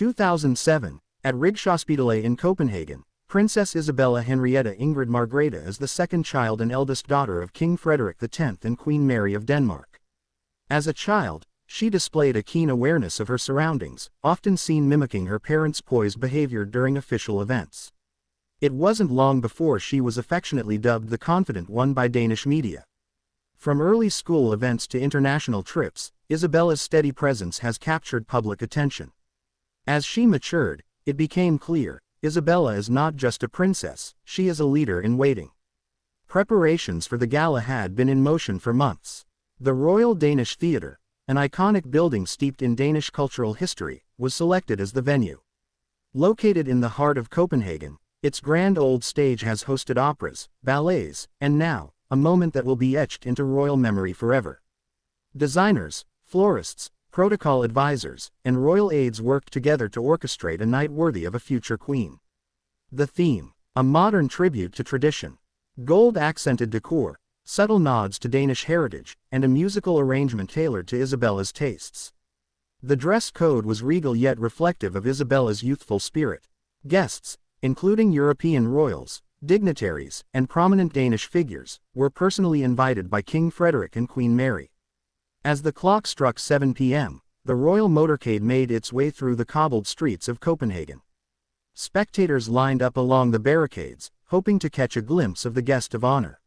2007, at Rigshospitalet in Copenhagen, Princess Isabella Henrietta Ingrid Margrethe is the second child and eldest daughter of King Frederik X and Queen Mary of Denmark. As a child, she displayed a keen awareness of her surroundings, often seen mimicking her parents' poised behavior during official events. It wasn't long before she was affectionately dubbed the Confident One by Danish media. From early school events to international trips, Isabella's steady presence has captured public attention. As she matured, it became clear, Isabella is not just a princess, she is a leader in waiting. Preparations for the gala had been in motion for months. The Royal Danish Theatre, an iconic building steeped in Danish cultural history, was selected as the venue. Located in the heart of Copenhagen, its grand old stage has hosted operas, ballets, and now, a moment that will be etched into royal memory forever. Designers, florists, protocol advisors, and royal aides worked together to orchestrate a night worthy of a future queen. The theme, a modern tribute to tradition. Gold-accented decor, subtle nods to Danish heritage, and a musical arrangement tailored to Isabella's tastes. The dress code was regal yet reflective of Isabella's youthful spirit. Guests, including European royals, dignitaries, and prominent Danish figures, were personally invited by King Frederik and Queen Mary. As the clock struck 7 p.m., the royal motorcade made its way through the cobbled streets of Copenhagen. Spectators lined up along the barricades, hoping to catch a glimpse of the guest of honor.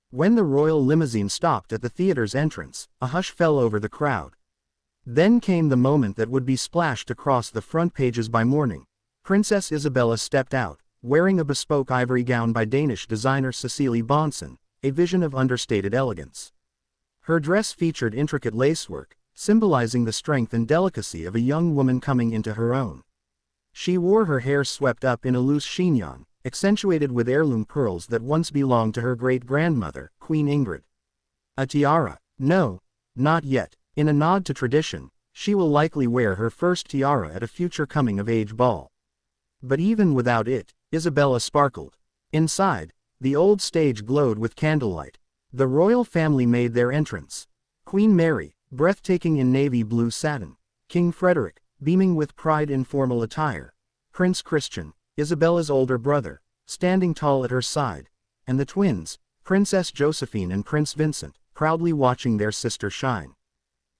When the royal limousine stopped at the theater's entrance, a hush fell over the crowd. Then came the moment that would be splashed across the front pages by morning. Princess Isabella stepped out, wearing a bespoke ivory gown by Danish designer Cecilie Bonsen, a vision of understated elegance. Her dress featured intricate lacework, symbolizing the strength and delicacy of a young woman coming into her own. She wore her hair swept up in a loose chignon, accentuated with heirloom pearls that once belonged to her great-grandmother, Queen Ingrid. A tiara? No, not yet. In a nod to tradition, she will likely wear her first tiara at a future coming-of-age ball. But even without it, Isabella sparkled. Inside, the old stage glowed with candlelight. The royal family made their entrance. Queen Mary, breathtaking in navy blue satin. King Frederik, beaming with pride in formal attire. Prince Christian, Isabella's older brother, standing tall at her side. And the twins, Princess Josephine and Prince Vincent, proudly watching their sister shine.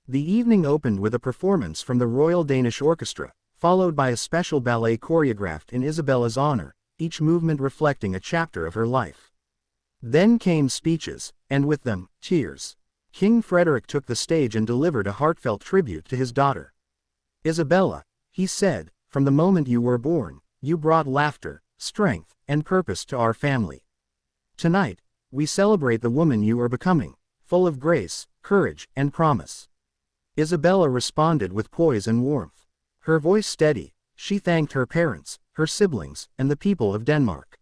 The evening opened with a performance from the Royal Danish Orchestra, followed by a special ballet choreographed in Isabella's honor, each movement reflecting a chapter of her life. Then came speeches, and with them, tears. King Frederik took the stage and delivered a heartfelt tribute to his daughter. Isabella, he said, from the moment you were born, you brought laughter, strength, and purpose to our family. Tonight, we celebrate the woman you are becoming, full of grace, courage, and promise. Isabella responded with poise and warmth. Her voice steady, she thanked her parents, her siblings, and the people of Denmark.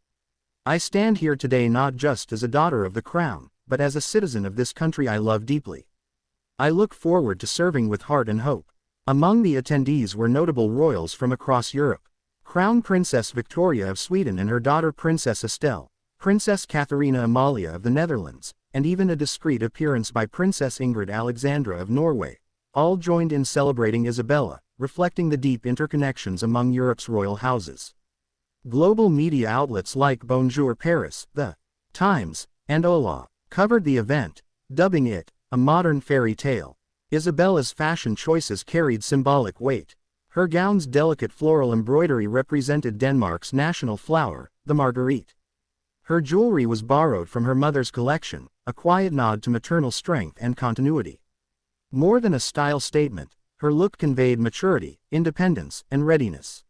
I stand here today not just as a daughter of the crown, but as a citizen of this country I love deeply. I look forward to serving with heart and hope. Among the attendees were notable royals from across Europe. Crown Princess Victoria of Sweden and her daughter Princess Estelle, Princess Katharina Amalia of the Netherlands, and even a discreet appearance by Princess Ingrid Alexandra of Norway, all joined in celebrating Isabella, reflecting the deep interconnections among Europe's royal houses. Global media outlets like Bonjour Paris, The Times, and Hola covered the event, dubbing it a modern fairy tale. Isabella's fashion choices carried symbolic weight. Her gown's delicate floral embroidery represented Denmark's national flower, the marguerite. Her jewelry was borrowed from her mother's collection, a quiet nod to maternal strength and continuity. More than a style statement, her look conveyed maturity, independence, and readiness.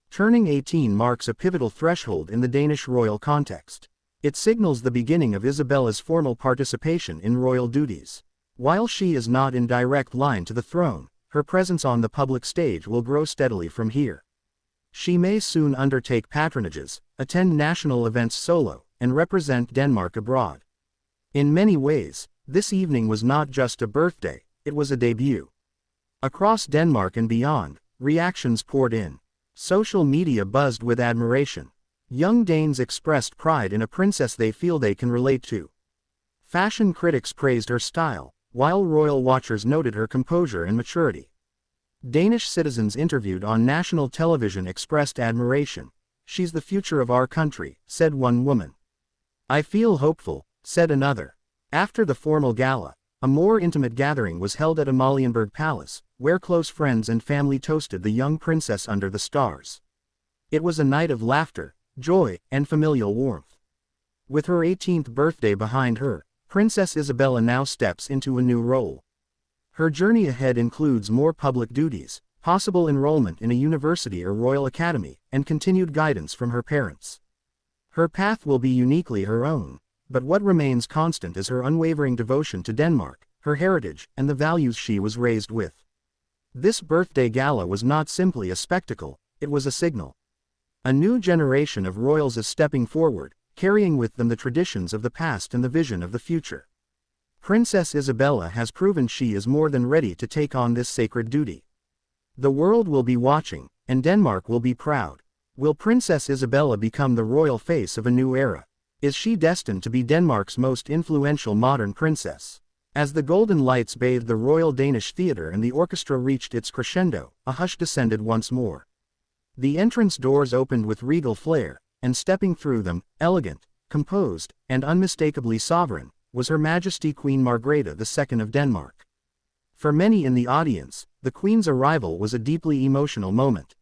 Turning 18 marks a pivotal threshold in the Danish royal context. It signals the beginning of Isabella's formal participation in royal duties. While she is not in direct line to the throne, her presence on the public stage will grow steadily from here. She may soon undertake patronages, attend national events solo, and represent Denmark abroad. In many ways, this evening was not just a birthday, it was a debut. Across Denmark and beyond, reactions poured in. Social media buzzed with admiration. Young Danes expressed pride in a princess they feel they can relate to. Fashion critics praised her style, while royal watchers noted her composure and maturity. Danish citizens interviewed on national television expressed admiration. "She's the future of our country," said one woman. "I feel hopeful," said another. After the formal gala, a more intimate gathering was held at Amalienborg Palace, where close friends and family toasted the young princess under the stars. It was a night of laughter, joy, and familial warmth. With her 18th birthday behind her, Princess Isabella now steps into a new role. Her journey ahead includes more public duties, possible enrollment in a university or royal academy, and continued guidance from her parents. Her path will be uniquely her own, but what remains constant is her unwavering devotion to Denmark, her heritage, and the values she was raised with. This birthday gala was not simply a spectacle, it was a signal. A new generation of royals is stepping forward, carrying with them the traditions of the past and the vision of the future. Princess Isabella has proven she is more than ready to take on this sacred duty. The world will be watching, and Denmark will be proud. Will Princess Isabella become the royal face of a new era? Is she destined to be Denmark's most influential modern princess? As the golden lights bathed the Royal Danish Theatre and the orchestra reached its crescendo, a hush descended once more. The entrance doors opened with regal flair, and stepping through them, elegant, composed, and unmistakably sovereign, was Her Majesty Queen Margrethe II of Denmark. For many in the audience, the Queen's arrival was a deeply emotional moment.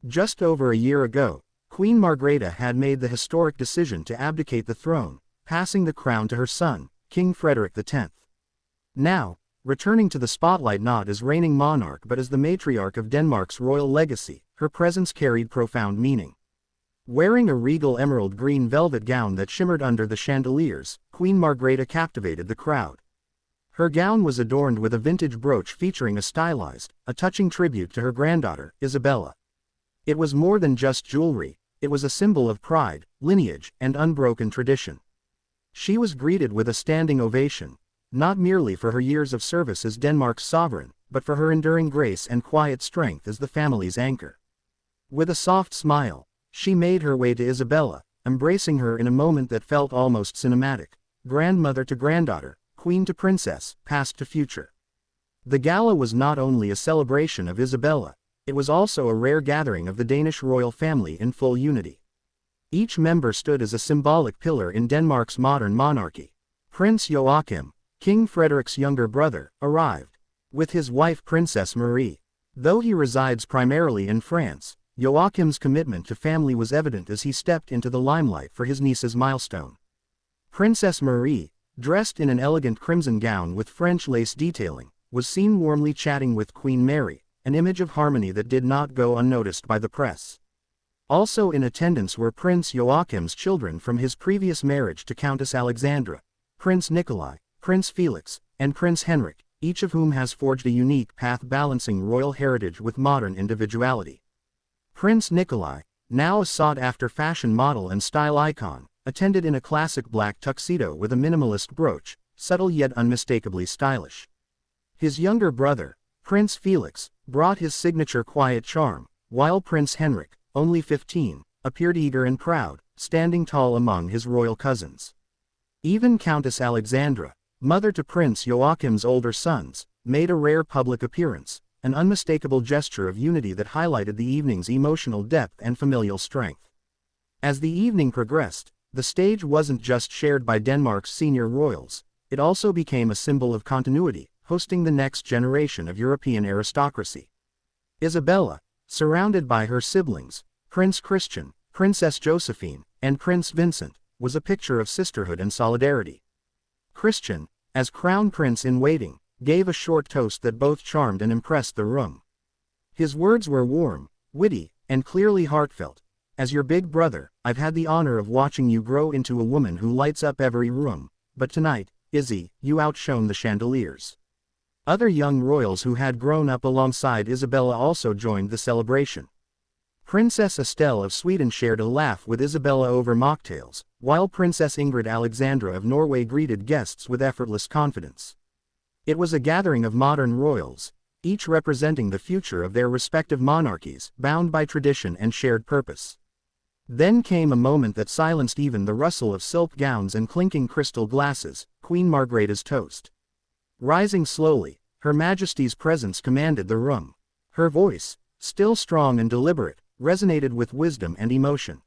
Just over a year ago, Queen Margrethe had made the historic decision to abdicate the throne, passing the crown to her son, King Frederik X. Now, returning to the spotlight not as reigning monarch but as the matriarch of Denmark's royal legacy, her presence carried profound meaning. Wearing a regal emerald green velvet gown that shimmered under the chandeliers, Queen Margrethe captivated the crowd. Her gown was adorned with a vintage brooch featuring a stylized, a touching tribute to her granddaughter, Isabella. It was more than just jewelry, it was a symbol of pride, lineage, and unbroken tradition. She was greeted with a standing ovation, not merely for her years of service as Denmark's sovereign, but for her enduring grace and quiet strength as the family's anchor. With a soft smile, she made her way to Isabella, embracing her in a moment that felt almost cinematic. Grandmother to granddaughter, queen to princess, past to future. The gala was not only a celebration of Isabella, it was also a rare gathering of the Danish royal family in full unity. Each member stood as a symbolic pillar in Denmark's modern monarchy. Prince Joachim, King Frederik's younger brother, arrived with his wife Princess Marie. Though he resides primarily in France, Joachim's commitment to family was evident as he stepped into the limelight for his niece's milestone. Princess Marie, dressed in an elegant crimson gown with French lace detailing, was seen warmly chatting with Queen Mary, an image of harmony that did not go unnoticed by the press. Also in attendance were Prince Joachim's children from his previous marriage to Countess Alexandra, Prince Nikolai, Prince Felix, and Prince Henrik, each of whom has forged a unique path balancing royal heritage with modern individuality. Prince Nikolai, now a sought-after fashion model and style icon, attended in a classic black tuxedo with a minimalist brooch, subtle yet unmistakably stylish. His younger brother, Prince Felix, brought his signature quiet charm, while Prince Henrik, only 15, appeared eager and proud, standing tall among his royal cousins. Even Countess Alexandra, mother to Prince Joachim's older sons, made a rare public appearance, an unmistakable gesture of unity that highlighted the evening's emotional depth and familial strength. As the evening progressed, the stage wasn't just shared by Denmark's senior royals, it also became a symbol of continuity, hosting the next generation of European aristocracy. Isabella, surrounded by her siblings, Prince Christian, Princess Josephine, and Prince Vincent, was a picture of sisterhood and solidarity. Christian, as crown prince in waiting, gave a short toast that both charmed and impressed the room. His words were warm, witty, and clearly heartfelt. "As your big brother, I've had the honor of watching you grow into a woman who lights up every room, but tonight, Izzy, you outshone the chandeliers." Other young royals who had grown up alongside Isabella also joined the celebration. Princess Estelle of Sweden shared a laugh with Isabella over mocktails, while Princess Ingrid Alexandra of Norway greeted guests with effortless confidence. It was a gathering of modern royals, each representing the future of their respective monarchies, bound by tradition and shared purpose. Then came a moment that silenced even the rustle of silk gowns and clinking crystal glasses, Queen Margrethe's toast. Rising slowly, Her Majesty's presence commanded the room. Her voice, still strong and deliberate, resonated with wisdom and emotion.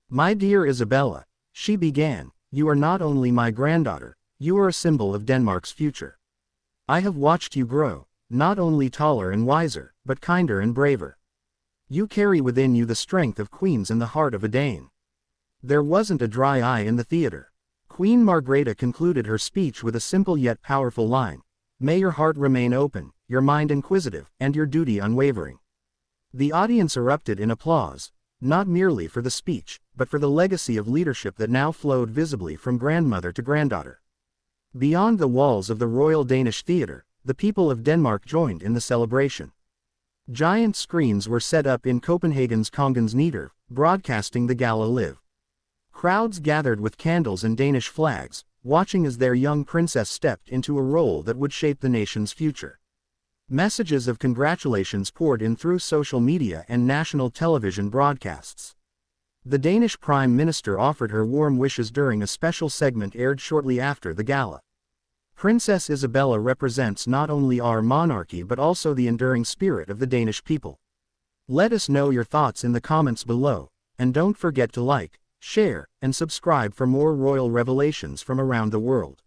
"My dear Isabella," she began, "you are not only my granddaughter, you are a symbol of Denmark's future. I have watched you grow, not only taller and wiser, but kinder and braver. You carry within you the strength of queens and the heart of a Dane." There wasn't a dry eye in the theater. Queen Margrethe concluded her speech with a simple yet powerful line: "May your heart remain open, your mind inquisitive, and your duty unwavering." The audience erupted in applause, not merely for the speech, but for the legacy of leadership that now flowed visibly from grandmother to granddaughter. Beyond the walls of the Royal Danish Theatre, the people of Denmark joined in the celebration. Giant screens were set up in Copenhagen's Kongens Nytorv, broadcasting the gala live. Crowds gathered with candles and Danish flags, watching as their young princess stepped into a role that would shape the nation's future. Messages of congratulations poured in through social media and national television broadcasts. The Danish Prime Minister offered her warm wishes during a special segment aired shortly after the gala. Princess Isabella represents not only our monarchy but also the enduring spirit of the Danish people. Let us know your thoughts in the comments below, and don't forget to like, share, and subscribe for more royal revelations from around the world.